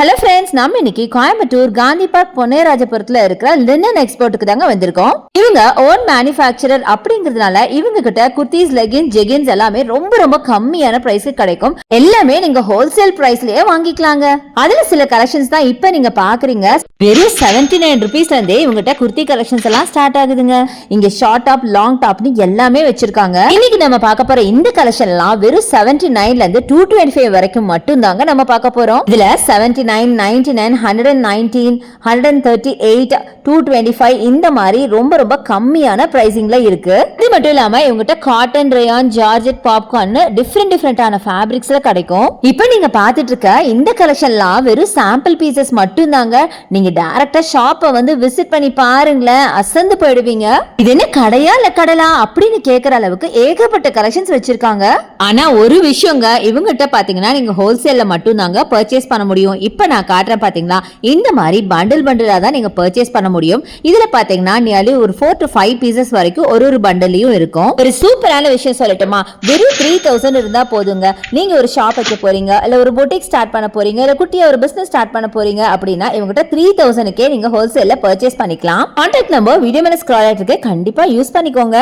Hello friends, நம்ம இன்னைக்கு Coimbatore Gandhi park பொன்னேராஜபுரத்துல இருக்கிற லினன் எக்ஸ்போர்ட்டுக்கு தாங்க வந்திருக்கோம். இவங்க ஓன் மேனுஃபேக்சரர் அப்படிங்கிறதுனால இவங்க கிட்ட குர்த்திஸ், லெகின்ஸ், ஜெகின்ஸ் எல்லாமே ரொம்ப ரொம்ப கம்மியான பிரைஸ்க்கு கிடைக்கும். எல்லாமே நீங்க ஹோல்சேல் பிரைஸ்லயே வாங்கிக்கலாங்க. அதுல சில கலெக்ஷன்ஸ் தான் இப்ப நீங்க பாக்குறீங்க. வெறும் 79 rupeesல இருந்தே இவங்ககிட்ட குர்த்தி கலெக்ஷன்ஸ் எல்லாம் ஸ்டார்ட் ஆகுதுங்க. இங்க ஷார்ட் டாப், லாங் டாப்னு எல்லாமே வச்சிருக்காங்க. இன்னைக்கு நம்ம பார்க்க போற இந்த கலெக்ஷன் எல்லாம் வெறும் 79ல இருந்து 225 வரைக்கும் மட்டும் தாங்க நம்ம பார்க்க போறோம். இதுல 79, 99, 119, 138, 225 இந்த மாதிரி ரொம்ப ரொம்ப கம்மியான பிரைசிங்ல இருக்கு. இது மட்டும் இல்லாம இவங்ககிட்ட காட்டன், ரயான், ஜார்ஜெட், பாப்கார்ன் டிஃபரெண்டான ஃபேப்ரிக்ஸ்ல கிடைக்கும். இப்போ நீங்க பாத்துட்டு இருக்க இந்த கலெக்ஷன்லாம் வெறும் சாம்பிள் பீசஸ் மட்டும் தாங்க. நீங்க டைரக்டா ஷாப்பை வந்து விசிட் பண்ணி பாருங்களேன், அசந்து போயிடுவீங்க. இது என்ன கடையா இல்ல கடலா அப்படின்னு கேட்கற அளவுக்கு ஏகப்பட்ட கலெக்ஷன்ஸ் வச்சிருக்காங்க. ஆனா ஒரு விஷயங்க, இவங்ககிட்ட பாத்தீங்கன்னா நீங்க ஹோல்சேல்ல மட்டும் தாங்க பர்ச்சேஸ் பண்ண முடியும். இப்ப நான் காட்டுறேன் பாத்தீங்களா, இந்த மாதிரி பண்டிலா தான் நீங்க பர்ச்சேஸ் பண்ண முடியும். இதுல பாத்தீங்கன்னா நியர்லி ஒரு 4 to 5 பீசஸ் வரைக்கும் ஒரு பண்டலையும் இருக்கும். ஒரு சூப்பரான விஷயம் சொல்லட்டுமா, வெறும் 3000 இருந்தா போதுங்க. நீங்க ஒரு ஷாப் வைக்க போறீங்க, இல்ல ஒரு பொட்டிக் ஸ்டார்ட் பண்ண போறீங்க, இல்ல குட்டியா ஒரு பிசினஸ் ஸ்டார்ட் பண்ண போறீங்க அப்படின்னா இவங்ககிட்ட 3000க்கே நீங்க ஹோல்சேல்ல பர்ச்சேஸ் பண்ணிக்கலாம். கான்டாக்ட் நம்பர் வீடியோ மேல ஸ்க்ரால் ஆயிட்டு இருக்கு, கண்டிப்பா யூஸ் பண்ணிக்கோங்க.